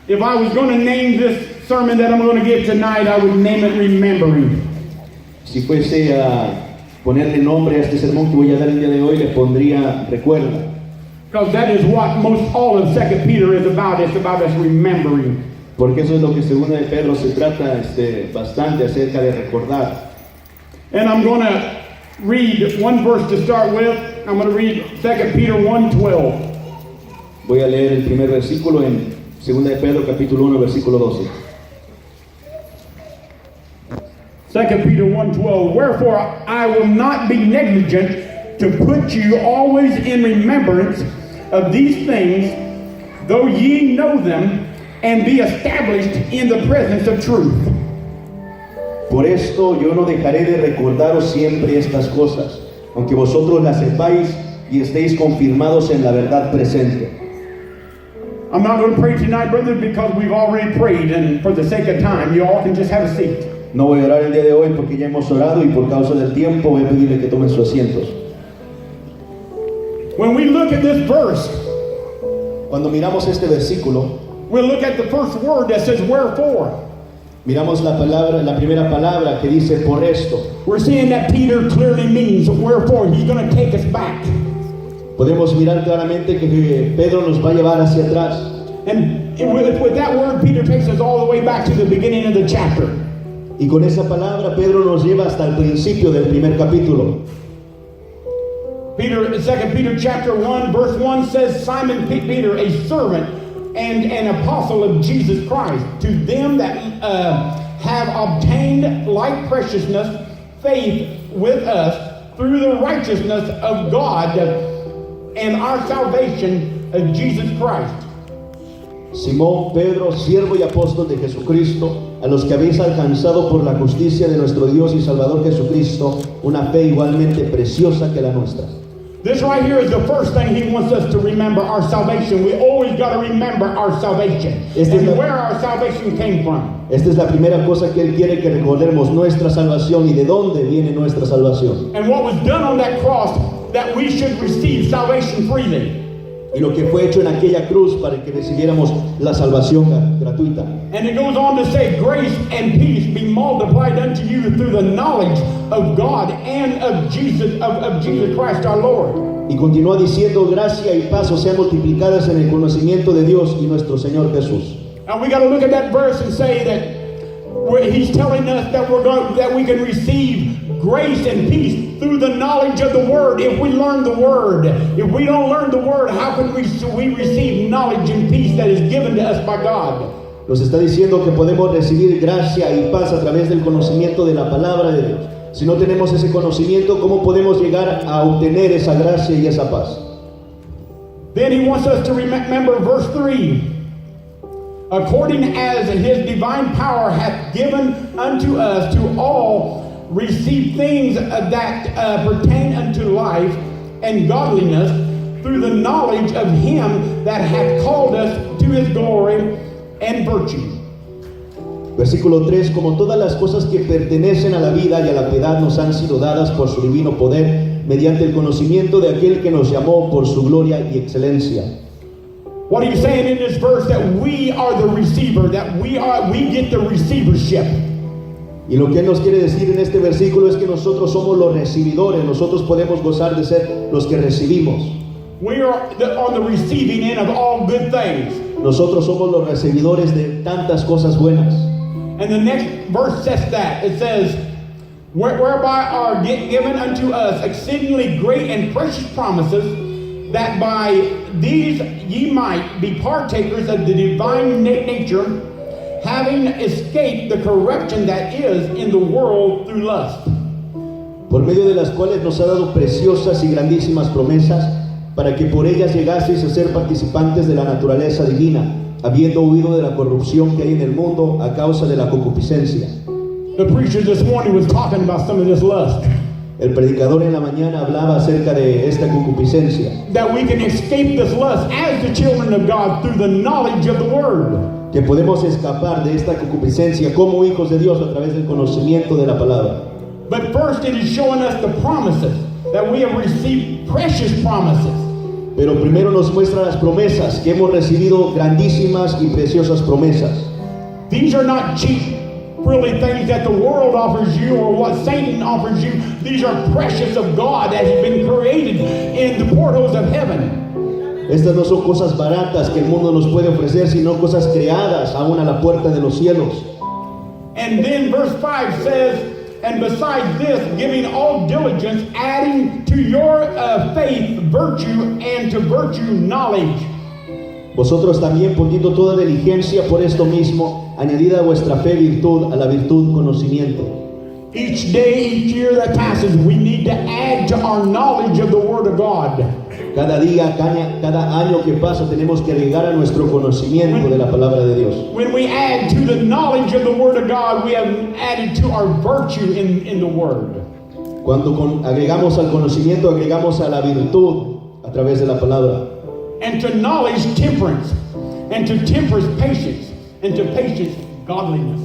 If I was going to name this sermon that I'm going to give tonight, I would name it Remembering. Si fuese a ponerle nombre a este sermón que voy a dar el día de hoy, le pondría Recuerda. Because that is what most all of 2 Peter is about. It's about us remembering. Porque eso es lo que segunda de Pedro se trata bastante acerca de recordar. And I'm going to read one verse to start with. I'm going to read 2 Peter 1:12. Voy a leer el primer versículo en segunda de Pedro capítulo 1 versículo 12. 2 Peter 1:12. Wherefore I will not be negligent to put you always in remembrance of these things, though ye know them, and be established in the presence of truth. Por esto yo no dejaré de recordaros siempre estas cosas, aunque vosotros las sepáis y estéis confirmados en la verdad presente. I'm not going to pray tonight, brothers, because we've already prayed, and for the sake of time, you all can just have a seat. No voy a orar el día de hoy porque ya hemos orado y por causa del tiempo voy a pedirle que tomen sus asientos. When we look at this verse, Cuando miramos este versículo, we'll look at the first word that says wherefore. miramos la primera palabra que dice por esto. We're seeing that Peter clearly means wherefore. He's going to take us back. Podemos mirar claramente que Pedro nos va a llevar hacia atrás. And with that word, Peter takes us all the way back to the beginning of the chapter. Y con esa palabra Pedro nos lleva hasta el principio del primer capítulo. 2 Peter chapter 1 verse 1 says, Simon Peter, a servant and an apostle of Jesus Christ, to them that have obtained like preciousness faith with us through the righteousness of God and our salvation of Jesus Christ. Simón, Pedro, siervo y apóstol de Jesucristo, a los que habéis alcanzado por la justicia de nuestro Dios y Salvador Jesucristo, una fe igualmente preciosa que la nuestra. This right here is the first thing he wants us to remember, our salvation. We always got to remember our salvation and where our salvation came from. Esta es la primera cosa que Él quiere que recordemos, nuestra salvación y de dónde viene nuestra salvación. And what was done on that cross, that we should receive salvation freely. Y lo que fue hecho en aquella cruz para que recibiéramos la salvación gratuita. And it goes on to say, grace and peace be multiplied unto you through the knowledge of God and of Jesus Christ our Lord. Y continúa diciendo, gracia y paz sean multiplicadas en el conocimiento de Dios y nuestro Señor Jesús. And we got to look at that verse and say that he's telling us that we can receive grace and peace through the knowledge of the Word. If we learn the Word, if we don't learn the Word, how can we receive knowledge and peace that is given to us by God? Nos está diciendo que podemos recibir gracia y paz a través del conocimiento de la palabra de Dios. Si no tenemos ese conocimiento, ¿cómo podemos llegar a obtener esa gracia y esa paz? Then he wants us to remember verse 3. According as his divine power hath given unto us to all receive things that pertain unto life and godliness through the knowledge of him that hath called us to his glory and virtue. Versículo 3, como todas las cosas que pertenecen a la vida y a la piedad nos han sido dadas por su divino poder, mediante el conocimiento de aquel que nos llamó por su gloria y excelencia. What he's saying in this verse, that we are the receiver, that we get the receivership. Y lo que Él nos quiere decir en este versículo es que nosotros somos los recibidores, nosotros podemos gozar de ser los que recibimos. We are on the receiving end of all good things. Nosotros somos los recibidores de tantas cosas buenas. And the next verse says that. It says, whereby are given unto us exceedingly great and precious promises, that by these ye might be partakers of the divine nature, having escaped the corruption that is in the world through lust. Por medio de las cuales nos ha dado preciosas y grandísimas promesas, para que por ellas llegaseis a ser participantes de la naturaleza divina, habiendo huido de la corrupción que hay en el mundo a causa de la concupiscencia. The preacher this morning was talking about some of this lust. El predicador en la mañana hablaba acerca de esta concupiscencia. That we can escape this lust as the children of God through the knowledge of the Word. Que podemos escapar de esta concupiscencia como hijos de Dios a través del conocimiento de la palabra. But first it is showing us the promises, that we have received precious promises. Pero primero nos muestra las promesas, que hemos recibido grandísimas y preciosas promesas. These are not cheap, frilly things that the world offers you or what Satan offers you. These are precious of God that has been created in the portals of heaven. Estas no son cosas baratas que el mundo nos puede ofrecer, sino cosas creadas aún a la puerta de los cielos. And then verse 5 says, and besides this, giving all diligence, adding to your faith virtue, and to virtue knowledge. Vosotros también poniendo toda diligencia por esto mismo, añadida a vuestra fe virtud, a la virtud conocimiento. Each day, each year that passes, we need to add to our knowledge of the Word of God. Cada día, cada año que pasa, tenemos que agregar a nuestro conocimiento de la palabra de Dios. When we add to the knowledge of the Word of God, we have added to our virtue in the Word. Cuando agregamos al conocimiento, agregamos a la virtud a través de la palabra. And to knowledge, temperance. And to temperance, patience. And to patience, godliness.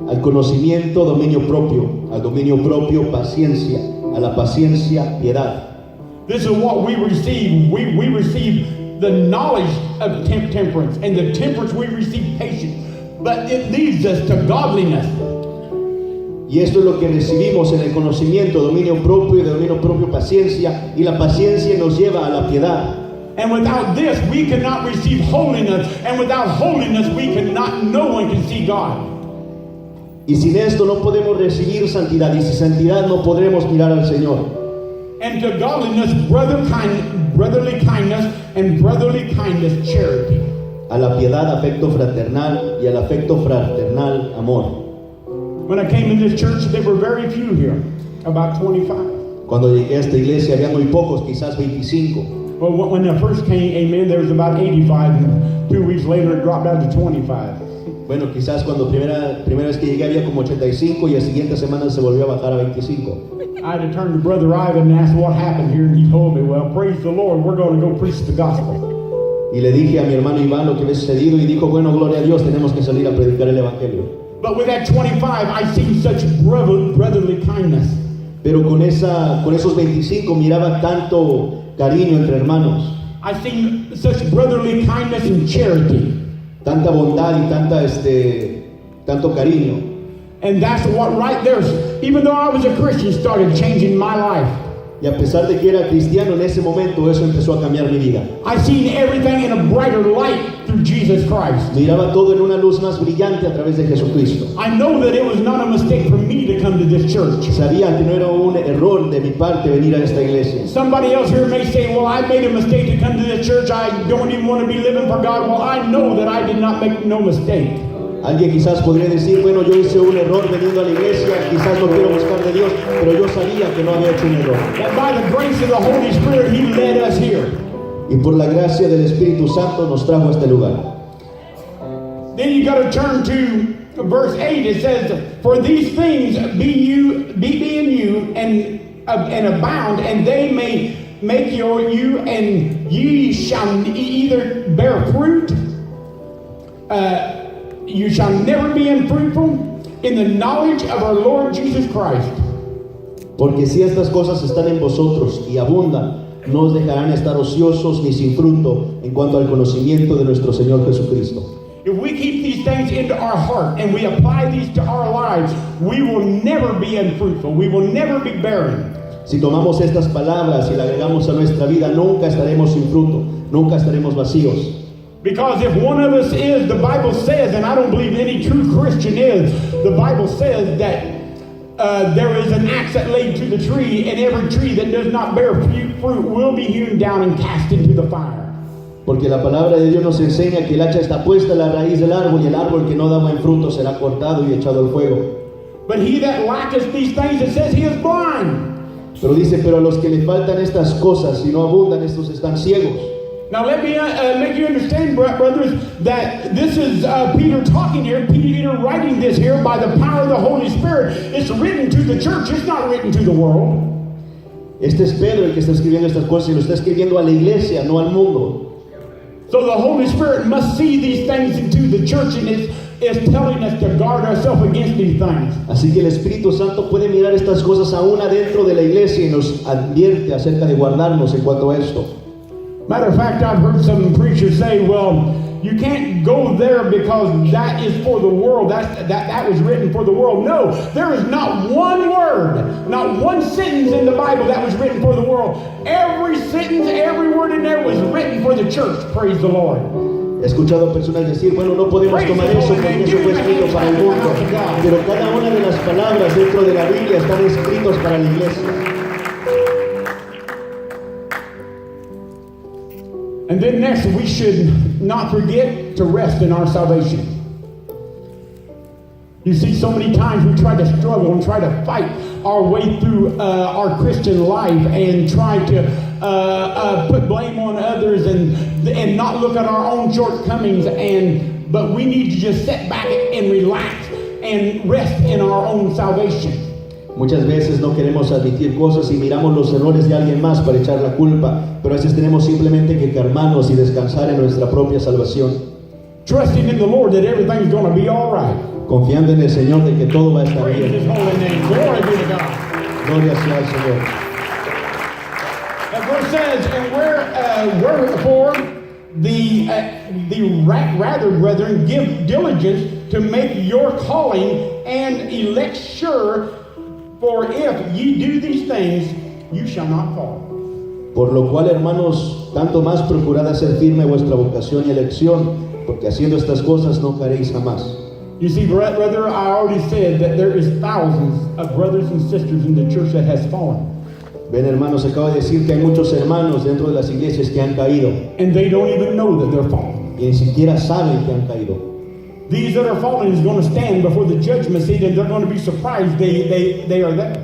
Al conocimiento, dominio propio. Al dominio propio, paciencia. A la paciencia, piedad. This is what we receive. We receive the knowledge of temperance. And the temperance we receive patience. But it leads us to godliness. Y esto es lo que recibimos en el conocimiento, dominio propio, y de dominio propio paciencia. Y la paciencia nos lleva a la piedad. And without this, we cannot receive holiness. And without holiness, we cannot, no one can see God. Y sin esto no podemos recibir santidad. Y sin santidad no podremos mirar al Señor. And to godliness, brotherly kindness, and brotherly kindness, charity. A la piedad, afecto fraternal, y al afecto fraternal, amor. When I came in this church, there were very few here, about 25. Cuando llegué a esta iglesia había muy pocos, quizás 25. Well, when I first came in, there was about 85, and 2 weeks later it dropped down to 25. Bueno, quizás cuando primera vez que llegué había como 85 y la siguiente semana se volvió a bajar a 25. I had to turn to Brother Ivan and ask what happened here, and he told me, well, praise the Lord, we're going to go preach the gospel. Y le dije a mi hermano Iván lo que había sucedido y dijo, bueno, gloria a Dios, tenemos que salir a predicar el evangelio. But with that 25, I seen such brotherly kindness. Pero con esos 25 miraba tanto cariño entre hermanos. I seen such brotherly kindness and charity. Tanta bondad y tanto cariño. And that's what right there, even though I was a Christian, started changing my life. Y a pesar de que era cristiano, en ese momento eso empezó a cambiar mi vida. I seen everything in a brighter light through Jesus Christ. Miraba todo en una luz más brillante a través de Jesucristo. I know that it was not a mistake for me to come to this church. Sabía que no era un error de mi parte venir a esta iglesia. Somebody else here may say, well, I made a mistake to come to this church. I don't even want to be living for God. Well, I know that I did not make no mistake. Alguien quizás podría decir, bueno, yo hice un error veniendo a la iglesia, quizás no quiero buscar de Dios, pero yo sabía que no había hecho un error. That by the grace of the Holy Spirit, He led us here. Y por la gracia del Espíritu Santo nos trajo a este lugar. Then you got to turn to verse 8. It says, for these things be in you and abound, and they may make you, and ye shall either bear fruit, you shall never be unfruitful in the knowledge of our Lord Jesus Christ. Porque si estas cosas están en vosotros y abundan, no os dejarán estar ociosos ni sin fruto en cuanto al conocimiento de nuestro Señor Jesucristo. If we keep these things into our heart and we apply these to our lives, we will never be unfruitful. We will never be barren. Si tomamos estas palabras y las agregamos a nuestra vida, nunca estaremos sin fruto, nunca estaremos vacíos. Because if one of us is, the Bible says, and I don't believe any true Christian is, the Bible says that there is an axe that laid to the tree, and every tree that does not bear fruit will be hewn down and cast into the fire. Porque la palabra de Dios nos enseña que el hacha está puesta en la raíz del árbol, y el árbol que no da buen fruto será cortado y echado al fuego. But he that lacketh these things, it says he is blind. Pero dice, pero a los que le faltan estas cosas y no abundan, estos están ciegos. Now let me make you understand, brothers, that this is Peter talking here, Peter writing this here by the power of the Holy Spirit. It's written to the church, it's not written to the world. Este es Pedro el que está escribiendo estas cosas y lo está escribiendo a la iglesia, no al mundo. So the Holy Spirit must see these things into the church, and it's telling us to guard ourselves against these things. Así que el Espíritu Santo puede mirar estas cosas aún adentro de la iglesia y nos advierte acerca de guardarnos en cuanto a esto. Matter of fact, I've heard some preachers say, well, you can't go there because that is for the world. That was written for the world. No, there is not one word, not one sentence in the Bible that was written for the world. Every sentence, every word in there was written for the church. Praise the Lord. He escuchado a personas decir, bueno, no podemos tomar eso porque eso fue escrito para el mundo. Pero cada una de las palabras dentro de la Biblia están escritos para la iglesia. And then next, we should not forget to rest in our salvation. You see, so many times we try to struggle and try to fight our way through our Christian life and try to put blame on others and not look at our own shortcomings. But we need to just sit back and relax and rest in our own salvation. Muchas veces no queremos admitir cosas y miramos los errores de alguien más para echar la culpa, pero a veces tenemos simplemente que calmarnos y descansar en nuestra propia salvación. Trusting in the Lord that everything's going to be all right. Confiando en el Señor de que todo va a estar Praise His bien. holy name. Glory be to God. Gloria sea al Señor. That verse says, and wherefore rather, brethren, give diligence to make your calling and elect sure, for if ye do these things, you shall not fall. Por lo cual, hermanos, tanto más procurad hacer firme vuestra vocación y elección, porque haciendo estas cosas no caeréis jamás. You see, brother, I already said that there is thousands of brothers and sisters in the church that has fallen. Ven, hermanos, acabo de decir que hay muchos hermanos dentro de las iglesias que han caído And they don't even know that they're fallen. y ni siquiera saben que han caído. These that are fallen is going to stand before the judgment seat and they're going to be surprised they are there.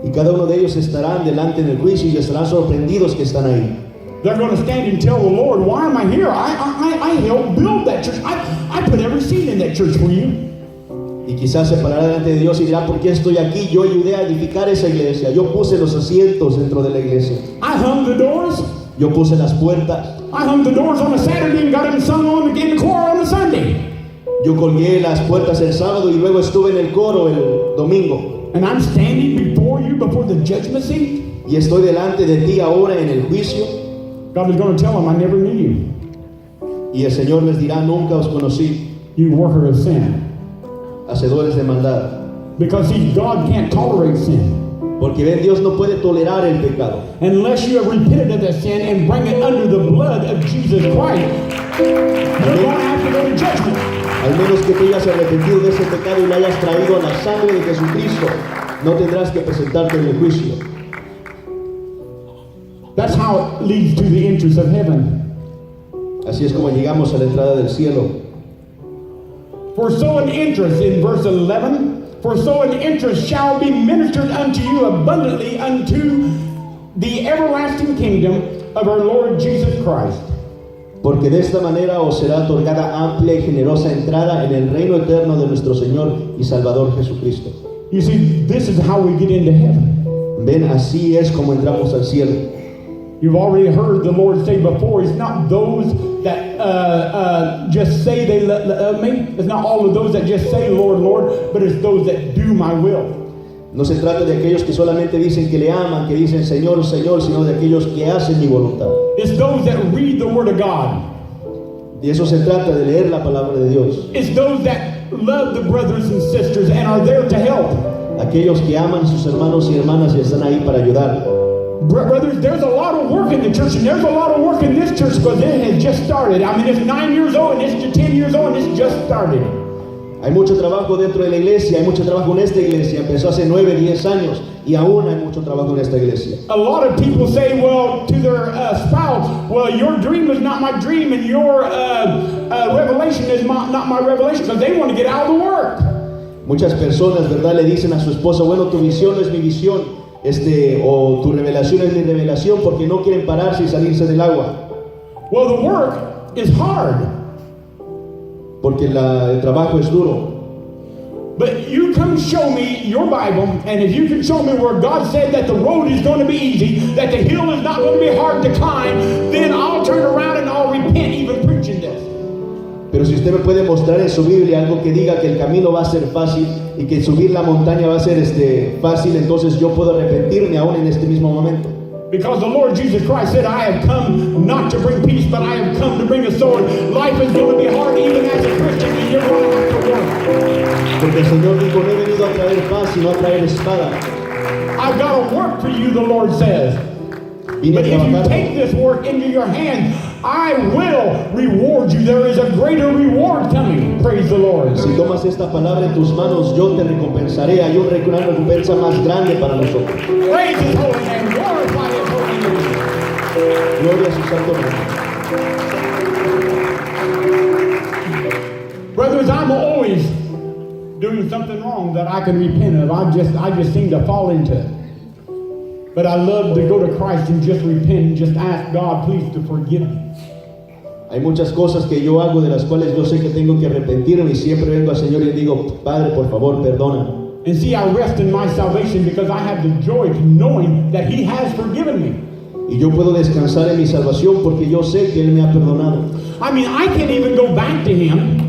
Y cada uno de ellos estarán delante del juicio y estarán sorprendidos que están ahí. They're going to stand and tell the Lord, why am I here? I helped build that church. I put every seed in that church for you. Y quizás se parará delante de Dios y dirá, ¿por qué estoy aquí? Yo ayudé a edificar esa iglesia. Yo puse los asientos dentro de la iglesia. I hung the doors. Yo puse las puertas. I hung the doors on a Saturday and got them sung on again the choir on a Sunday. Yo colgué las puertas el sábado y luego estuve en el coro el domingo. And I'm standing before you before the judgment seat. Y estoy delante de ti ahora en el juicio. God is going to tell them, I never knew you. Y el Señor les dirá, nunca os conocí, You worker of sin. hacedores de maldad. Because see, God can't tolerate sin. Porque ven, Dios no puede tolerar el pecado. Unless you have repented of that sin and bring it under the blood of Jesus Christ, you're going to have to go to judgment. Al menos que tú hayas arrepentido de ese pecado y lo hayas traído a la sangre de Jesucristo, no tendrás que presentarte en el juicio. That's how it leads to the entrance of heaven. Así es como llegamos a la entrada del cielo. For so an interest, in verse 11, for so an interest shall be ministered unto you abundantly unto the everlasting kingdom of our Lord Jesus Christ. Porque de esta manera os será otorgada amplia y generosa entrada en el reino eterno de nuestro Señor y Salvador Jesucristo. You see, this is how we get into heaven. Ven, así es como entramos al cielo. You've already heard the Lord say before, it's not those that just say they love me. It's not all of those that just say, Lord, Lord, but it's those that do my will. No se trata de aquellos que solamente dicen que le aman, que dicen Señor, Señor, sino de aquellos que hacen mi voluntad. It's those that read the Word of God. De eso se trata, de leer la palabra de Dios. It's those that love the brothers and sisters and are there to help. Aquellos que aman a sus hermanos y hermanas y están ahí para ayudar. Brothers, there's a lot of work in the church, and there's a lot of work in this church because it has just started. I mean, it's 9 years old, and it's 10 years old, and it's just started. Hay mucho trabajo dentro de la iglesia, hay mucho trabajo en esta iglesia. Empezó hace 9, 10 años y aún hay mucho trabajo en esta iglesia. A lot of people say, well, to their spouse, well, your dream is not my dream, and your revelation is not my revelation, because they want to get out of the work. Muchas personas, ¿verdad?, le dicen a su esposa, bueno, tu visión no es mi visión, o tu revelación es mi revelación, porque no quieren pararse y salirse del agua. Well, the work is hard. Porque el trabajo es duro. But you come show me your Bible, and if you can show me where God said that the road is going to be easy, that the hill is not going to be hard to climb, then I'll turn around and I'll repent even preaching this. Pero si usted me puede mostrar en su Biblia algo que diga que el camino va a ser fácil y que subir la montaña va a ser fácil, entonces yo puedo arrepentirme aún en este mismo momento. Because the Lord Jesus Christ said, I have come not to bring peace, but I have come to bring a sword. Life is going to be hard even as a Christian, and you're going to have to work. Porque el Señor dijo, no he venido a traer paz, sino a traer espada. I've got to work for you, the Lord says. Vine But a if you trabajar. take this work into your hands, I will reward you. There is a greater reward coming. Praise the Lord. Si tomas esta palabra en tus manos, yo te recompensaré. Hay una recompensa más grande para nosotros. Praise His holy name. Glorify His holy name. Gloria a su santo nombre. Brothers, I'm always doing something wrong that I can repent of. I just seem to fall into it. But I love to go to Christ and just repent and just ask God, please, to forgive me. Hay muchas cosas que yo hago de las cuales yo sé que tengo que arrepentirme y siempre vengo al Señor y le digo, Padre, por favor, perdóname. And see, I rest in my salvation because I have the joy of knowing that He has forgiven me. Y yo puedo descansar en mi salvación porque yo sé que Él me ha perdonado. I mean, I can even go back to Him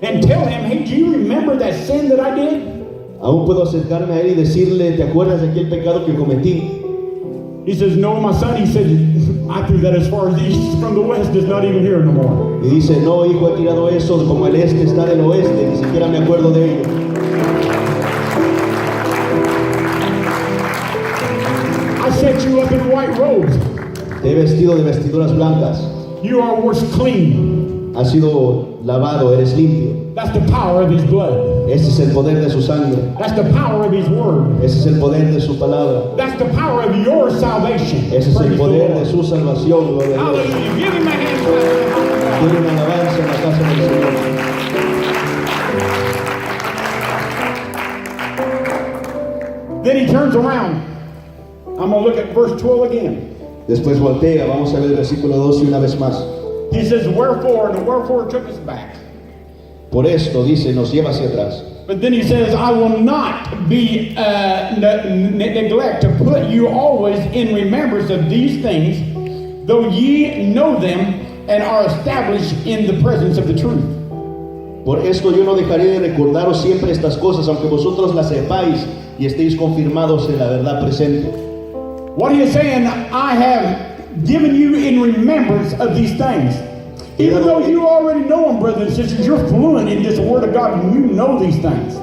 and tell Him, hey, do you remember that sin that I did? Aún puedo acercarme a Él y decirle, ¿te acuerdas de aquel pecado que cometí? He says, no, my son. He said, I threw that as far as the east from the west. It's not even here no more. Y dice, no, hijo, he tirado eso como el este está del oeste, ni siquiera me acuerdo de ello. I set you up in white robes. Te he vestido de vestiduras blancas. You are washed clean. Has sido lavado, eres limpio. That's the power of His blood. Ese es el poder de su sangre. That's the power of His word. Ese es el poder de su palabra. That's the power of your salvation. Ese es el Praise the poder Lord. de su salvación. Gloria a Dios. Hallelujah. Give Him a hand clap. Tiene una alabanza en la casa del Señor. Then He turns around. I'm going to look at verse 12 again. Después voltea, vamos a ver el versículo 12 una vez más. He says, wherefore, and the wherefore took us back. Por esto, dice, nos lleva hacia atrás. But then He says, I will not be neglect to put you always in remembrance of these things, though ye know them and are established in the presence of the truth. Por esto yo no dejaré de recordaros siempre estas cosas, aunque vosotros las sepáis y estéis confirmados en la verdad presente. What He is saying, I have given you in remembrance of these things. Even though you already know them, brothers and sisters, you're fluent in this Word of God and you know these things.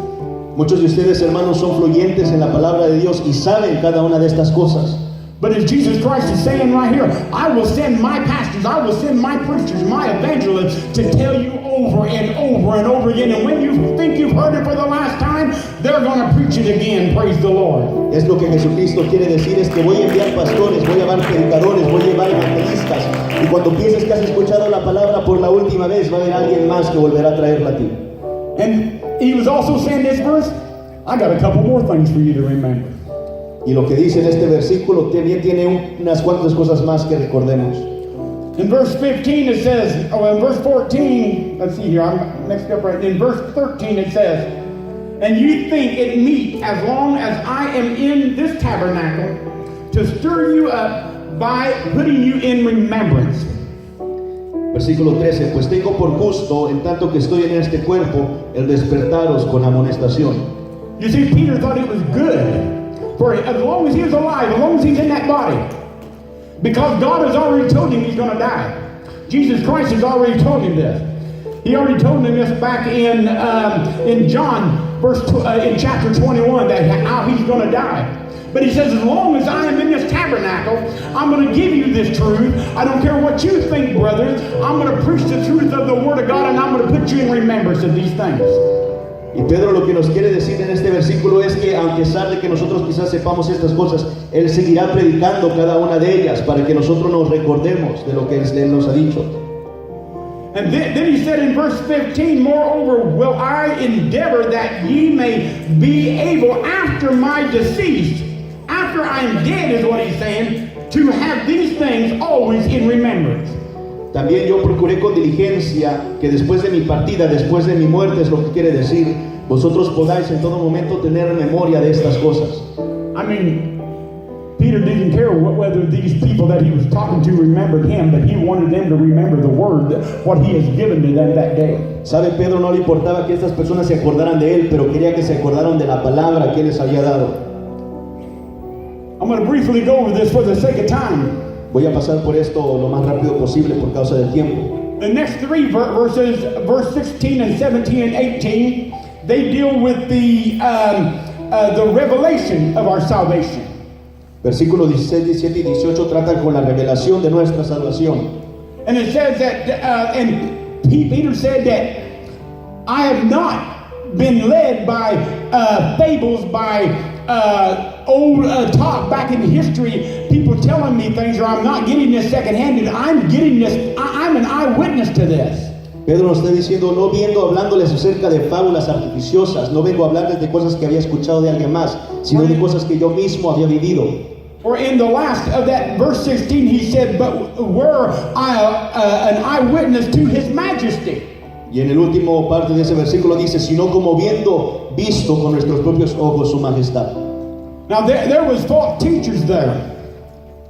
Muchos de ustedes, hermanos, son fluyentes en la palabra de Dios y saben cada una de estas cosas. But as Jesus Christ is saying right here, I will send my pastors, I will send my preachers, my evangelists to tell you over and over and over again. And when you think you've heard it for the last time, they're going to preach it again. Praise the Lord. Es lo que Jesucristo quiere decir, es que voy a enviar pastores, voy a llevar predicadores, voy a llevar evangelistas. Y cuando pienses que has escuchado la palabra por la última vez, va a haber alguien más que volverá a traerla a ti. And He was also saying this verse, I got a couple more things for you to remember. Y lo que dice en este versículo también tiene unas cuantas cosas más que recordemos. In verse 15 it says, in verse 14, let's see here, I'm mixed up right. In verse 13 it says, and you think it meet as long as I am in this tabernacle to stir you up by putting you in remembrance. Versículo 13, pues tengo por justo, en tanto que estoy en este cuerpo, el despertaros con amonestación. You see, Peter thought it was good for as long as he was alive, as long as he's in that body. Because God has already told him he's going to die. Jesus Christ has already told him this. He already told him this back in John, in chapter 21, that how he's going to die. But He says, as long as I am in this tabernacle, I'm going to give you this truth. I don't care what you think, brothers. I'm going to preach the truth of the Word of God, and I'm going to put you in remembrance of these things. Y Pedro lo que nos quiere decir en este versículo es que, aunque sabe que nosotros quizás sepamos estas cosas, Él seguirá predicando cada una de ellas para que nosotros nos recordemos de lo que Él nos ha dicho. And then He said in verse 15, moreover, will I endeavor that ye may be able after my decease, after I am dead is what He's saying, to have these things always in remembrance. También yo procuré con diligencia que después de mi partida, después de mi muerte, es lo que quiere decir, vosotros podáis en todo momento tener memoria de estas cosas. I mean, Peter didn't care whether these people that he was talking to remembered him, but he wanted them to remember the word, what he has given to them that day. ¿Sabe? Pedro no le importaba que estas personas se acordaran de él, pero quería que se acordaran de la palabra que él les había dado. I'm going to briefly go over this for the sake of time. Voy a pasar por esto lo más rápido posible por causa del tiempo. The next three verses, verse 16 and 17 and 18, they deal with the revelation of our salvation. Versículos 16, 17 y 18 tratan con la revelación de nuestra salvación. And it says that, and Peter said that, I have not been led by fables, by old talk back in history, people telling me things, or I'm not getting this second-handed. I'm getting this, I'm an eyewitness to this. Pedro nos está diciendo, no vengo hablándoles acerca de fábulas artificiosas, no vengo a hablarles de cosas que había escuchado de alguien más, sino de cosas que yo mismo había vivido. Or in the last of that verse 16, he said, but were I an eyewitness to his majesty. Y en el último parte de ese versículo dice, sino como viendo visto con nuestros propios ojos su majestad. Now there was false teachers there.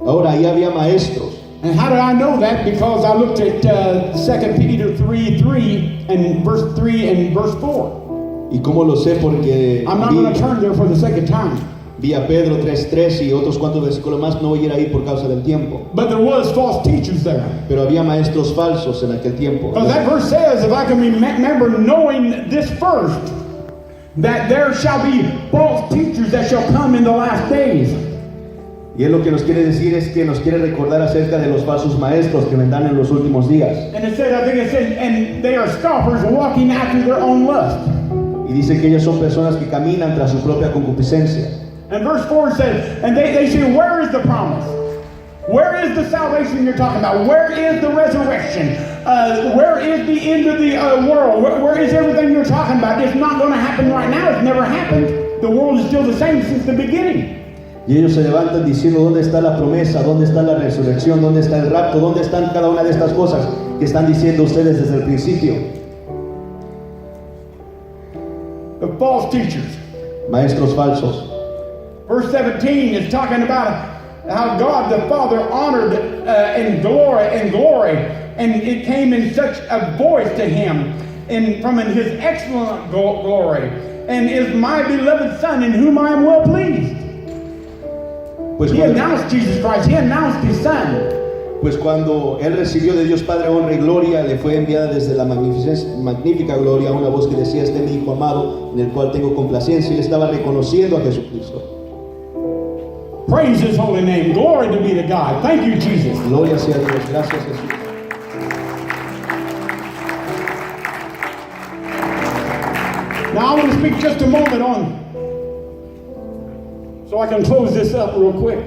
Ahora ahí había maestros. And how did I know that? Because I looked at 2 Peter 3:3 and verse 3 and verse 4. ¿Y cómo lo sé? Porque I'm not going to turn there for the sake of time. vi a Pedro 3:3 y otros cuantos versículos más, no voy a ir ahí por causa del tiempo. But there was false teachers there. Pero había maestros falsos en aquel tiempo. Because that verse says, if I can remember knowing this first, that there shall be false teachers that shall come in the last days. Y él lo que nos quiere decir es que nos quiere recordar acerca de los falsos maestros que vendrán en los últimos días. And it said, I think it said, and they are scoffers walking after their own lust. Y dice que ellos son personas que caminan tras su propia concupiscencia. And verse 4 says, and they say, where is the promise? Where is the salvation you're talking about? Where is the resurrection? Where is the end of the world? Where is everything you're talking about? It's not going to happen right now. It's never happened. The world is still the same since the beginning. Y ellos se levantan diciendo, ¿dónde está la promesa? ¿Dónde está la resurrección? ¿Dónde está el rapto? ¿Dónde están cada una de estas cosas que están diciendo ustedes desde el principio? The false teachers. Maestros falsos. Verse 17 is talking about how God the Father honored in glory, and it came in such a voice to him, from his excellent glory, and is my beloved Son in whom I am well pleased. He announced Jesus Christ. He announced his Son. Pues cuando él recibió de Dios Padre honra y gloria, le fue enviada desde la magnífica gloria una voz que decía, este es mi Hijo amado, en el cual tengo complacencia, y él estaba reconociendo a Jesucristo. Praise his holy name. Glory to be to God. Thank you, Jesus. Gloria sea a Dios. Gracias, Jesús. Now I want to speak just a moment on, so I can close this up real quick.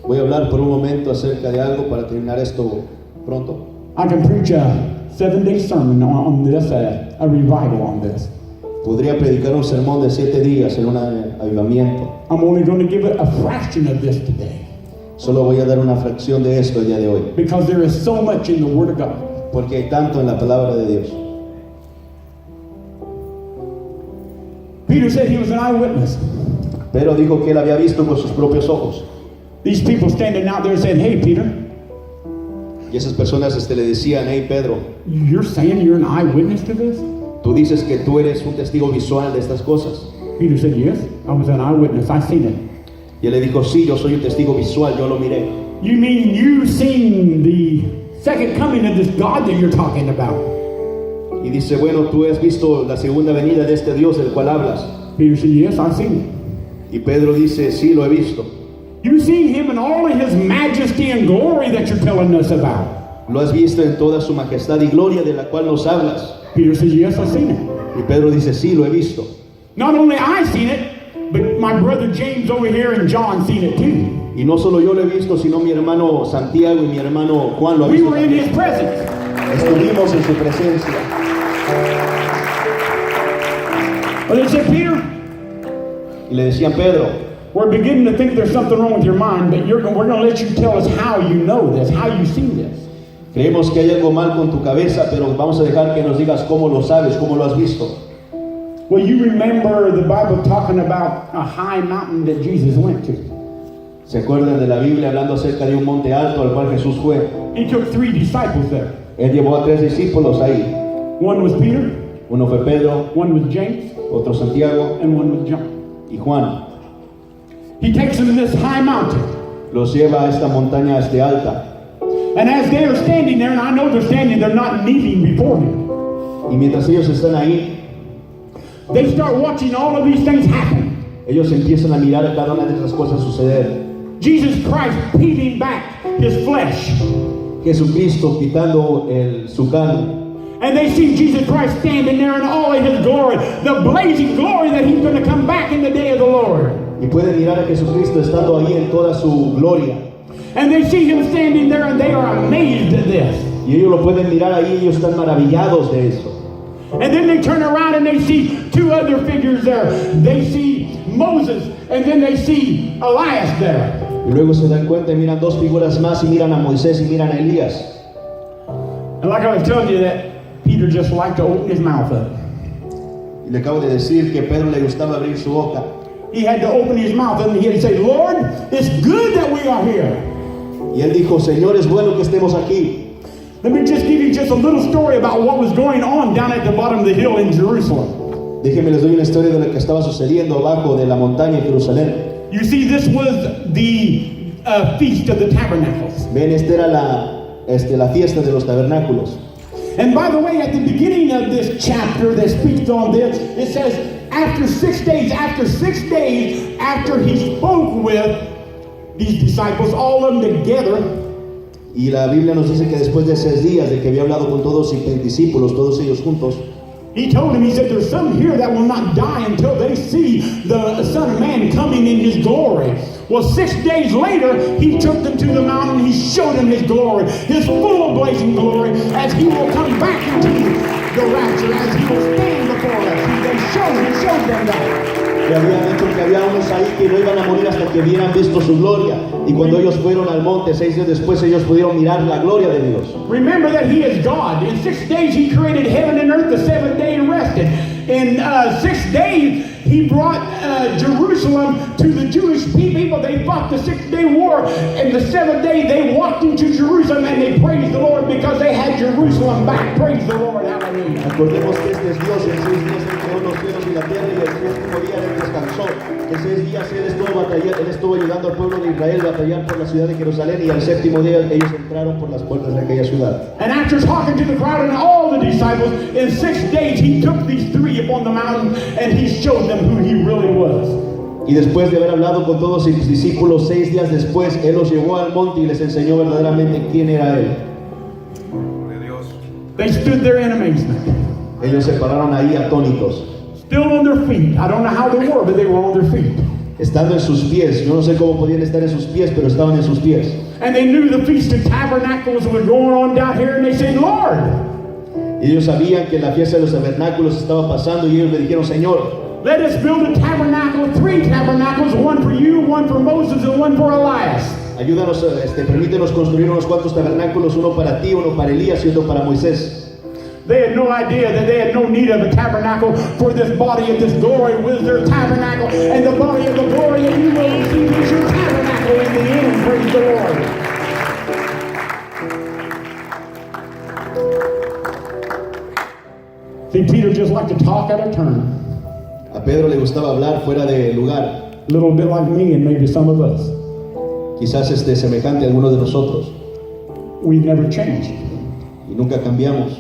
Voy a hablar por un momento acerca de algo para terminar esto pronto. I can preach a 7-day sermon on this, a revival on this. Podría predicar un sermón de 7 días en un avivamiento. I'm only going to give it a fraction of this today. Solo voy a dar una fracción de esto el día de hoy. Because there is so much in the Word of God. Porque hay tanto en la palabra de Dios. Peter said he was an eyewitness. Pero dijo que él había visto con sus propios ojos. These people standing out there saying, hey, Peter. Y esas personas le decían, hey, Pedro. You're saying you're an eyewitness to this? Tú dices que tú eres un testigo visual de estas cosas. Peter said, yes, I was an eyewitness. I seen it. Y él le dijo, sí, yo soy un testigo visual, yo lo miré. You mean you seen the second coming of this God that you're talking about? Y dice, bueno, tú has visto la segunda venida de este Dios del cual hablas. Peter said, yes, I've seen it. Y Pedro dice, sí, lo he visto. You've seen him in all of his majesty and glory that you're telling us about. Lo has visto en toda su majestad y gloria de la cual nos hablas. Peter says, yes, I've seen it. Y Pedro dice, sí, lo he visto. Not only I seen it, but my brother James over here and John seen it too. Y no solo yo lo he visto, sino mi hermano Santiago y mi hermano Juan lo han We visto. were in his presence. Estuvimos en su presencia. But they said, Peter, Y le decían, Pedro, we're beginning to think there's something wrong with your mind, but we're going to let you tell us how you know this, how you seen this. creemos que hay algo mal con tu cabeza, pero vamos a dejar que nos digas cómo lo sabes, cómo lo has visto. Well, you remember the Bible talking about a high mountain that Jesus went to. ¿Se acuerdan de la Biblia hablando acerca de un monte alto al cual Jesús fue? He took 3 disciples there. Él llevó a 3 discípulos ahí. One was Peter, Uno fue Pedro, one was James, otro Santiago and one was John. y Juan. He takes them to this high mountain. Los lleva a esta montaña alta. And as they are standing there, and I know they're standing, they're not kneeling before him. Y mientras ellos están ahí, They start watching all of these things happen. ellos empiezan a mirar a cada una de esas cosas suceder. Jesus Christ peeling back his flesh. Jesucristo quitando su carne. And they see Jesus Christ standing there in all of his glory, the blazing glory that he's going to come back in the day of the Lord. Y pueden mirar a Jesucristo estando ahí en toda su gloria. And they see him standing there and they are amazed at this. Y ellos lo pueden mirar ahí, ellos están maravillados de eso. And then they turn around and they see two other figures there. They see Moses and then they see Elias there. Y luego se dan cuenta y miran dos figuras más y miran a Moisés y miran a Elías. And like I was telling you, that Peter just liked to open his mouth up. Y le acabo de decir que Pedro le gustaba abrir su boca. He had to open his mouth and he had to say, Lord, it's good that we are here. Y él dijo, Señor, es bueno que estemos aquí. Let me just give you just a little story about what was going on down at the bottom of the hill in Jerusalem. Déjenme les doy una historia de lo que estaba sucediendo abajo de la montaña en Jerusalén. You see, this was the Feast of the Tabernacles. Ven, esta era la fiesta de los tabernáculos. And by the way, at the beginning of this chapter that speaks on this, it says, after 6 days, after he spoke with these disciples, all of them together, Y la Biblia nos dice que después de 6 días de que había hablado con todos sus discípulos, todos ellos juntos, he told them, he said, there's some here that will not die until they see the Son of Man coming in his glory. Well, 6 days later, he took them to the mountain, he showed them his glory, his full blazing glory, as he will come back into the rapture, as he will stand before us. He showed them that. le habían dicho que había unos ahí que no iban a morir hasta que hubieran visto su gloria. Y cuando ellos fueron al monte, 6 días después, ellos pudieron mirar la gloria de Dios. Remember that he is God. In 6 days he created heaven and earth, the 7th day he rested. In 6 days he brought Jerusalem to the Jewish people. They fought the 6-day war. And the 7th day they walked into Jerusalem and they praised the Lord because they had Jerusalem back. Praise the Lord. Hallelujah. Acordemos que este es Dios, en 6 días Él creó los cielos y la tierra y el 7º día Él descansó. En 6 días Él estuvo ayudando al pueblo de Israel a batallar por la ciudad de Jerusalén y al 7º día ellos entraron por las puertas de aquella ciudad. And after talking to the crowd and all the disciples, in 6 days he took these 3 upon the mountain and he showed them who he really was. Y después de haber hablado con todos sus discípulos, 6 días después, Él los llevó al monte y les enseñó verdaderamente quién era Él. They stood there in amazement, Ellos se pararon ahí atónitos, still on their feet. I don't know how they were, but they were on their feet. estando en sus pies. Yo no sé cómo podían estar en sus pies, pero estaban en sus pies. And they knew the Feast of Tabernacles was going on down here, and they said, Lord, Y ellos sabían que la fiesta de los tabernáculos estaba pasando y ellos le dijeron, Señor, let us build a tabernacle, 3 tabernacles, one for you, one for Moses, and one for Elias. ayúdanos, permítenos construir unos cuantos tabernáculos, uno para ti, uno para Elías y otro para Moisés. They had no idea that they had no need of a tabernacle, for this body of this glory was their tabernacle, and the body of the glory that you will receive is your tabernacle in the end. Praise the Lord. See, Peter just liked to talk out of turn, A Pedro le gustaba hablar fuera de lugar, a little bit like me and maybe some of us. quizás semejante a algunos de nosotros, We've never changed. y nunca cambiamos.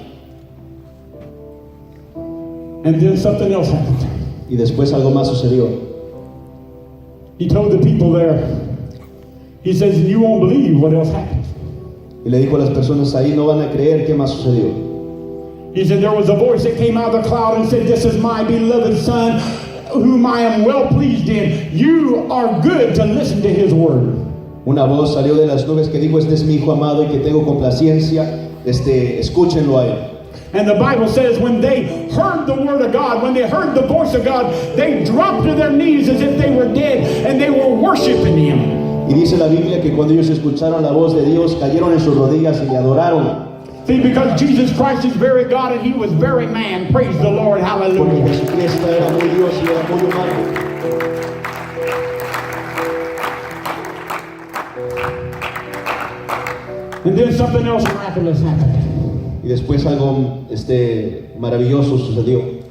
And then something else happened. Y después algo más sucedió. He told the people there, he says, you won't believe what else happened. Y le dijo a las personas ahí, no van a creer qué más sucedió. He said, there was a voice that came out of the cloud and said, this is my beloved son, whom I am well pleased in. You are good to listen to his word. Una voz salió de las nubes que dijo, este es mi hijo amado y que tengo complacencia, escúchenlo a él. And the Bible says when they heard the word of God, when they heard the voice of God, they dropped to their knees as if they were dead and they were worshiping him. Y dice la Biblia que cuando ellos escucharon la voz de Dios, cayeron en sus rodillas y le adoraron. See, because Jesus Christ is very God and he was very man. Praise the Lord. Porque Hallelujah. Jesucristo era muy Dios y era muy humano. And then something else miraculous happened. Y después algo maravilloso sucedió.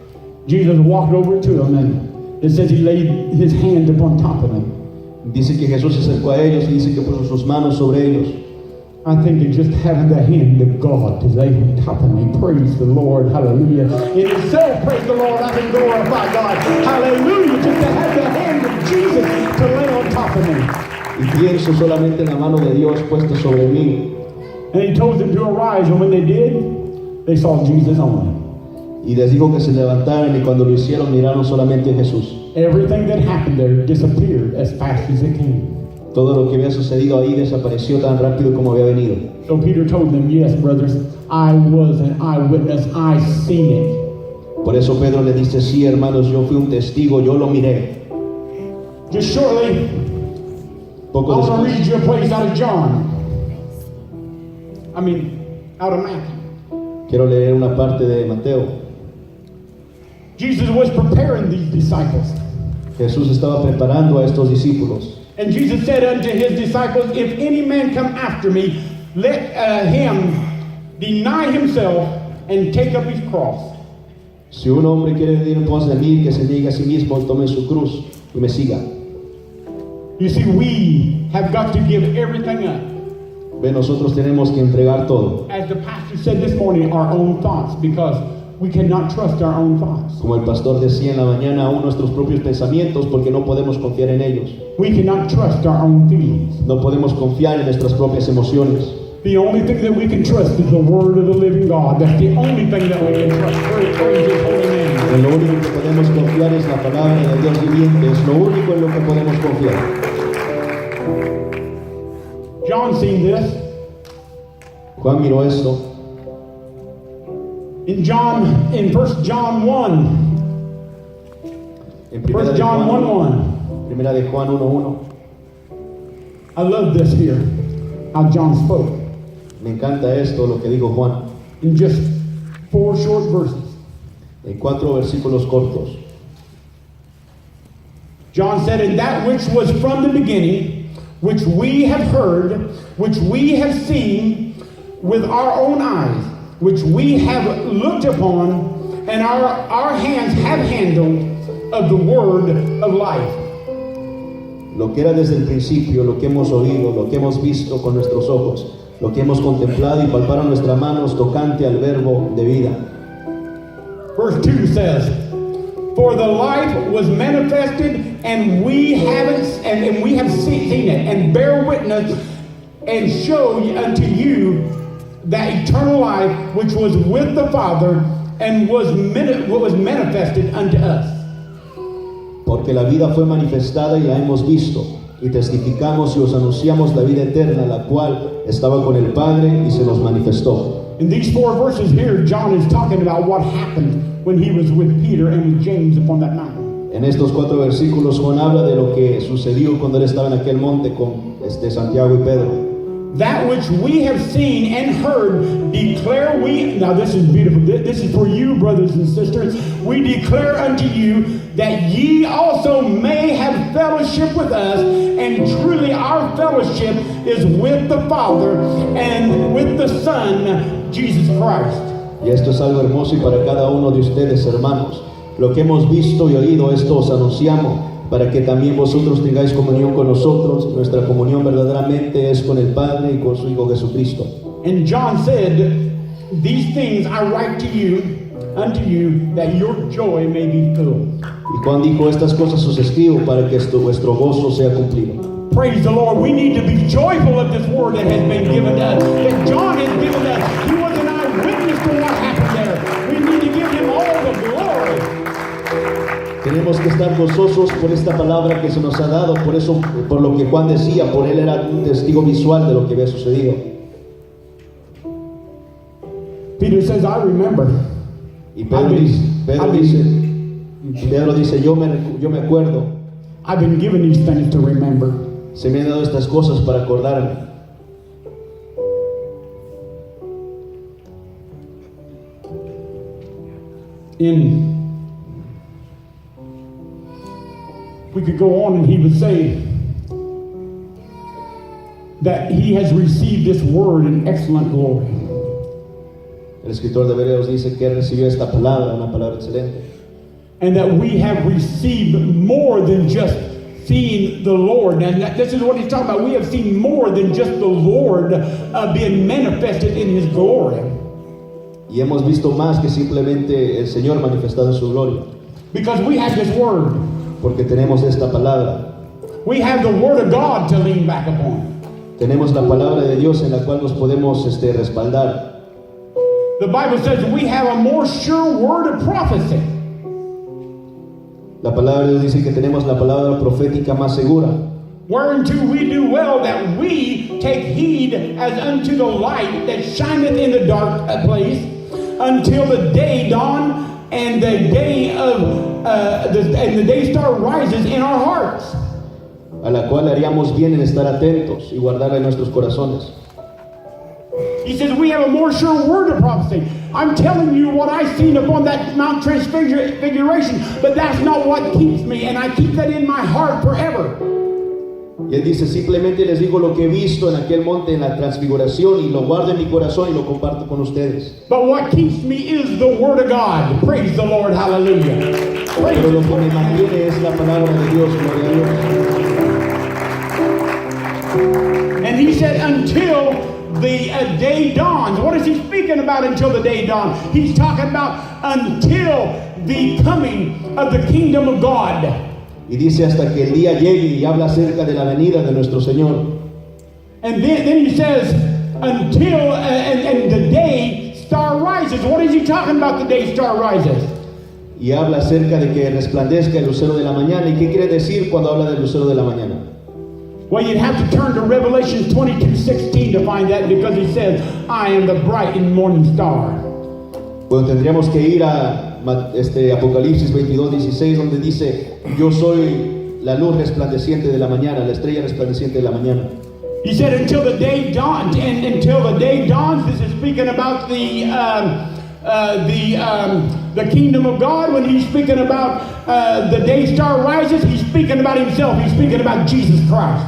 Jesus walked over to them and it says he laid his hand upon top of them. Dice que Jesús se acercó a ellos y dice que puso sus manos sobre ellos. I think that just having the hand of God to lay on top of me, praise the Lord, hallelujah. In itself, praise the Lord, I can glorify God, hallelujah. Just to have the hand of Jesus to lay on top of me. Y pienso solamente en la mano de Dios puesta sobre mí. And he told them to arise, and when they did, they saw Jesus only. Y les dijo que se levantaran y cuando lo hicieron miraron solamente a Jesús. Everything that happened there disappeared as fast as it came. Todo lo que había sucedido ahí desapareció tan rápido como había venido. So Peter told them, yes, brothers, I was an eyewitness, I seen it. Por eso Pedro le dice, sí, hermanos, yo fui un testigo, yo lo miré. Just shortly, Poco I want to después, read you a place out of John. Out of Matthew. quiero leer una parte de Mateo. Jesus was preparing these disciples. Jesús estaba preparando a estos discípulos. And Jesus said unto his disciples, if any man come after me, let him deny himself and take up his cross. Si un hombre quiere venir en pos de mí, que se niegue a sí mismo y tome su cruz y me siga. You see, we have got to give everything up. Ve, nosotros tenemos que entregar todo. As the pastor said this morning, our own thoughts, because we cannot trust our own thoughts. Como el pastor decía en la mañana, aún nuestros propios pensamientos, porque no podemos confiar en ellos. We cannot trust our own feelings. No podemos confiar en nuestras propias emociones. The only thing that we can trust is the word of the living God. That's the only thing that we can trust. Praise his holy name. En lo único que podemos confiar es la palabra de Dios viviente. Es lo único en lo que podemos confiar. John seen this. Juan miró esto. In 1 John 1. En 1 John 1:1. Primera de Juan 1:1. I love this here. How John spoke. Me encanta esto, lo que dijo Juan. In just 4 short verses. En 4 versículos cortos. John said, and that which was from the beginning, which we have heard, which we have seen with our own eyes, which we have looked upon, and our hands have handled of the word of life. Lo que era desde el principio, lo que hemos oído, lo que hemos visto con nuestros ojos, lo que hemos contemplado y palparon nuestras manos tocante al verbo de vida. Verse 2 says, for the life was manifested, and we have seen it, and bear witness, and show unto you that eternal life which was with the Father, and was manifested unto us. Porque la vida fue manifestada y la hemos visto, y testificamos y os anunciamos la vida eterna, la cual estaba con el Padre y se nos manifestó. In these 4 verses here, John is talking about what happened when he was with Peter and with James upon that mountain. En estos 4 versículos Juan habla de lo que sucedió cuando él estaba en aquel monte con Santiago y Pedro. That which we have seen and heard declare we, now this is beautiful, this is for you, brothers and sisters, we declare unto you that ye also may have fellowship with us, and truly our fellowship is with the Father and with the Son, Jesus Christ. Y esto es algo hermoso y para cada uno de ustedes, hermanos. Lo que hemos visto y oído, esto os anunciamos, para que también vosotros tengáis comunión con nosotros. Nuestra comunión verdaderamente es con el Padre y con su Hijo Jesucristo. And John said, these things I write to you, unto you, that your joy may be filled. Y Juan dijo, estas cosas os escribo para que vuestro gozo sea cumplido. Praise the Lord. We need to be joyful of this word that has been given to us, that John has given us. He was an eyewitness to what happened there. We need to give him all the glory. Tenemos que estar gozosos por esta palabra que se nos ha dado, por eso, por lo que Juan decía, por él era un testigo visual de lo que había sucedido. Peter says, I remember. Y Pedro dice, yo me acuerdo. I've been given these things to remember. Se me han dado estas cosas para acordarme. We could go on and he would say that he has received this word in excellent glory. El escritor de Hebreos dice que recibió esta palabra, una palabra excelente. And that we have received more than just seen the Lord. And this is what he's talking about. We have seen more than just the Lord being manifested in his glory. Y hemos visto más que simplemente el Señor manifestado en su gloria. Because we have this word. Porque tenemos esta palabra. We have the word of God to lean back upon. Tenemos la palabra de Dios en la cual nos podemos respaldar. The Bible says we have a more sure word of prophecy. La palabra de Dios dice que tenemos la palabra profética más segura. Whereunto we do well that we take heed as unto the light that shineth in the dark place, until the day dawn and the day star rises in our hearts. A la cual haríamos bien en estar atentos y guardarla en nuestros corazones. He says we have a more sure word of prophecy. I'm telling you what I've seen upon that Mount Transfiguration, but that's not what keeps me, and I keep that in my heart forever. Y él dice, simplemente les digo lo que he visto en aquel monte en la transfiguración y lo guardo en mi corazón y lo comparto con ustedes. But what keeps me is the word of God. Praise the Lord, hallelujah. Praise Pero lo que me mantiene es la palabra de Dios, gloria a Dios. And he said, until the day dawns. What is he speaking about until the day dawns? He's talking about until the coming of the kingdom of God. Y dice hasta que el día llegue y habla acerca de la venida de nuestro Señor. And then he says, until and the day star rises. What is he talking about, the day star rises? Y habla acerca de que resplandezca el lucero de la mañana. ¿Y qué quiere decir cuando habla del lucero de la mañana? Well, you'd have to turn to Revelation 22:16 to find that, because he says, I am the bright and morning star. Bueno, tendríamos que ir a Apocalipsis 22:16, donde dice, yo soy la luz resplandeciente de la mañana, la estrella resplandeciente de la mañana. He said, until the day dawns, and until the day dawns, this is speaking about the kingdom of God. When he's speaking about the day star rises, he's speaking about himself. He's speaking about Jesus Christ.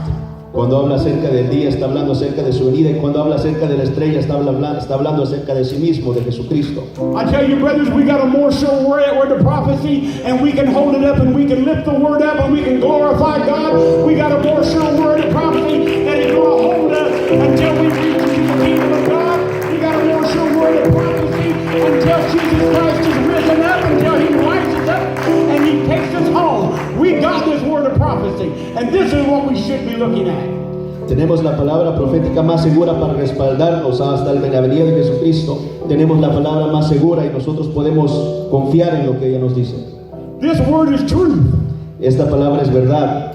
Cuando habla acerca del día, está hablando acerca de su venida, y cuando habla acerca de la estrella, está hablando acerca de sí mismo, de Jesucristo. I tell you, brothers, we got a more sure word of prophecy, and we can hold it up, and we can lift the word up, and we can glorify God. We got a more sure word of prophecy, and it's going to hold us until we reach into the kingdom of God. We got a more sure word of prophecy until Jesus Christ is risen up, until he rises up, and he takes us home. We got this word of prophecy, and this is what we should be looking at. Tenemos la palabra profética más segura para respaldarnos hasta la venida de Jesucristo. Tenemos la palabra más segura y nosotros podemos confiar en lo que ella nos dice. This word is truth. Esta palabra es verdad.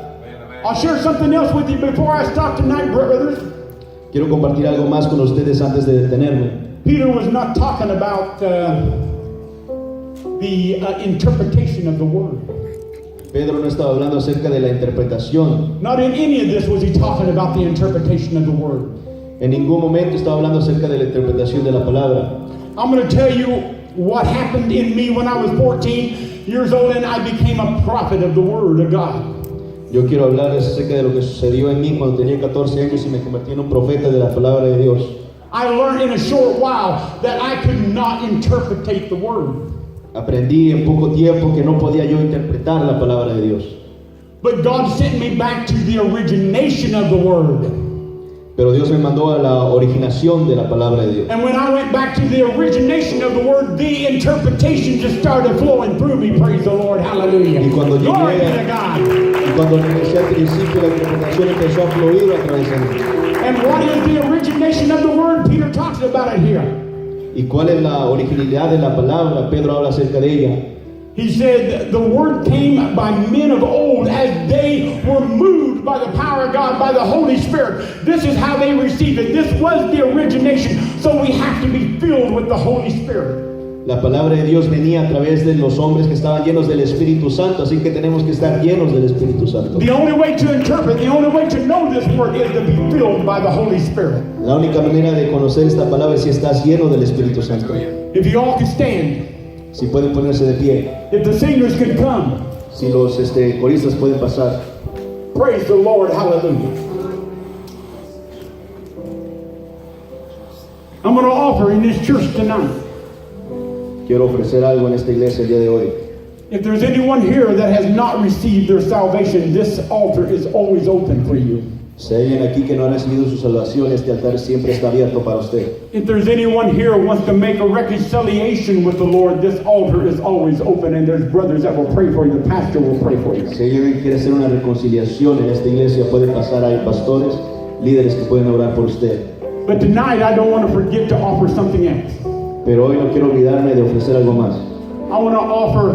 I'll share something else with you before I stop tonight, brothers. Quiero compartir algo más con ustedes antes de detenerme. Peter was not talking about the interpretation of the word. Pedro no estaba hablando acerca de la interpretación. Not in any of this was he talking about the interpretation of the word. En ningún momento estaba hablando acerca de la interpretación de la palabra. I'm going to tell you what happened in me when I was 14 years old and I became a prophet of the word of God. Yo quiero hablarles acerca de lo que sucedió en mí cuando tenía 14 años y me convertí en un profeta de la palabra de Dios. I learned in a short while that I could not interpretate the word. Aprendí en poco tiempo que no podía yo interpretar la palabra de Dios. But God sent me back to the origination of the word. Pero Dios me mandó a la originación de la palabra de Dios. And when I went back to the origination of the word, the interpretation just started flowing through me. Praise the Lord, hallelujah. Y cuando Glory llegué be to God. y cuando regresé al principio, la interpretación empezó a fluir a través de mí. And what is the origination of the word? Peter talks about it here. ¿Y cuál es la originalidad de la palabra? Pedro habla acerca de ella. He said the word came by men of old as they were moved by the power of God, by the Holy Spirit. This is how they received it. This was the origination. So we have to be filled with the Holy Spirit. La palabra de Dios venía a través de los hombres que estaban llenos del Espíritu Santo, así que tenemos que estar llenos del Espíritu Santo. The only way to interpret, the only way to know this word is to be filled by the Holy Spirit. La única manera de conocer esta palabra es si estás lleno del Espíritu Santo. If you all can stand, Si pueden ponerse de pie, if the singers can come, si los coristas pueden pasar. praise the Lord, hallelujah. I'm going to offer in this church tonight. Quiero ofrecer algo en esta iglesia el día de hoy. If there's anyone here that has not received their salvation, this altar is always open for you. Si hay alguien aquí que no ha recibido su salvación, este altar siempre está abierto para usted. If there's anyone here who wants to make a reconciliation with the Lord, this altar is always open, and there's brothers that will pray for you. The pastor will pray for you. Si alguien quiere hacer una reconciliación en esta iglesia, puede pasar. Hay pastores, líderes que pueden orar por usted. But tonight, I don't want to forget to offer something else. Pero hoy no quiero olvidarme de ofrecer algo más. I want to offer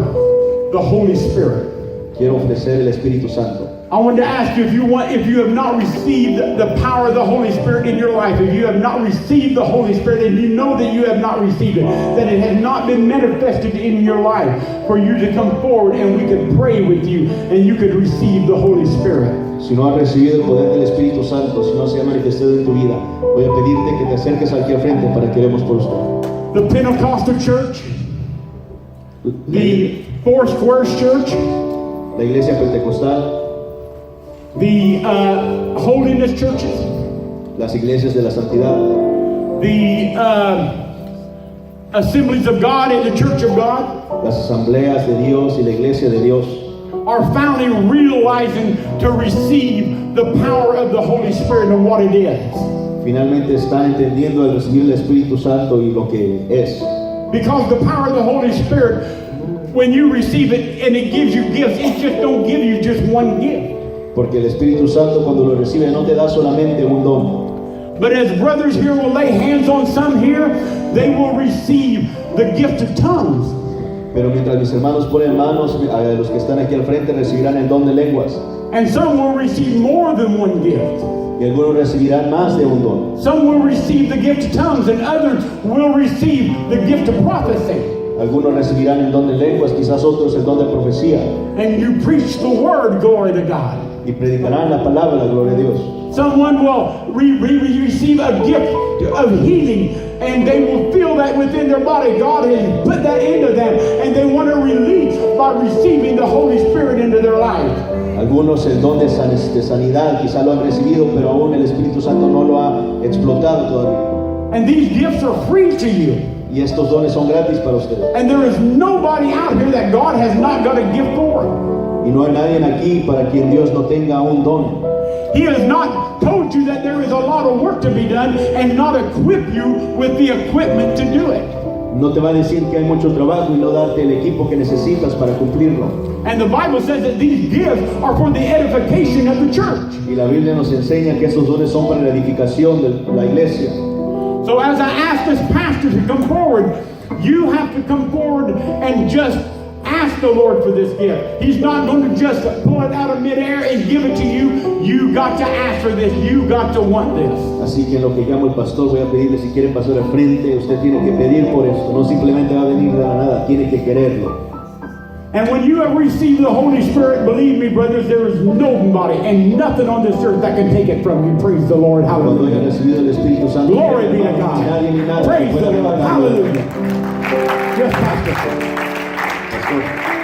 the Holy Spirit. Quiero ofrecer el Espíritu Santo. I want to ask you if you have not received the power of the Holy Spirit in your life, if you have not received the Holy Spirit and you know that you have not received it, that it has not been manifested in your life, for you to come forward and we can pray with you and you could receive the Holy Spirit. Si no has recibido el poder del Espíritu Santo, si no se ha manifestado en tu vida, voy a pedirte que te acerques aquí al frente para que oremos por usted. The Pentecostal Church, the Four Squares Church, La iglesia pentecostal, the Holiness Churches, las iglesias de la santidad, the Assemblies of God and the Church of God las asambleas de Dios y la iglesia de Dios are finally realizing to receive the power of the Holy Spirit and what it is. finalmente están entendiendo al recibir el Espíritu Santo y lo que es. Because the power of the Holy Spirit, when you receive it and it gives you gifts, it just don't give you just one gift. Porque el Espíritu Santo cuando lo recibe no te da solamente un don. But as brothers here will lay hands on some here, they will receive the gift of tongues. Pero mientras mis hermanos ponen manos, a los que están aquí al frente recibirán el don de lenguas. And some will receive more than one gift. Y algunos recibirán más de un don. Some will receive the gift of tongues and others will receive the gift of prophecy. Algunos recibirán el don de lenguas, quizás otros el don de profecía. And you preach the word, glory to God. Y predicarán la palabra, la gloria a Dios. Someone will receive a gift of healing and they will feel that within their body. God has put that into them and they want to release by receiving the Holy Spirit into their life. Algunos el don de sanidad quizás lo han recibido, pero aún el Espíritu Santo no lo ha explotado todavía. And these gifts are free to you. Y estos dones son gratis para ustedes. And there is nobody out here that God has not got a gift for. Y no hay nadie aquí para quien Dios no tenga un don. He has not told you that there is a lot of work to be done and not equip you with the equipment to do it. No te va a decir que hay mucho trabajo y no darte el equipo que necesitas para cumplirlo. And the Bible says that these gifts are for the edification of the church. Y la Biblia nos enseña que esos dones son para la edificación de la iglesia. So as I ask this pastor to come forward, you have to come forward and just ask the Lord for this gift. He's not going to just pull it out of midair and give it to you. You got to ask for this. You got to want this. Así que en lo que llamo el pastor voy a pedirle, si quiere pasar al frente, usted tiene que pedir por esto. No simplemente va a venir de la nada, tiene que quererlo. And when you have received the Holy Spirit, believe me, brothers, there is nobody and nothing on this earth that can take it from you. Praise the Lord. Cuando haya Hallelujah. recibido el Espíritu Santo, Glory be to nadie ni God. nada Praise puede the Lord. arrebatarlo. Hallelujah. Yes, Pastor. Pastor.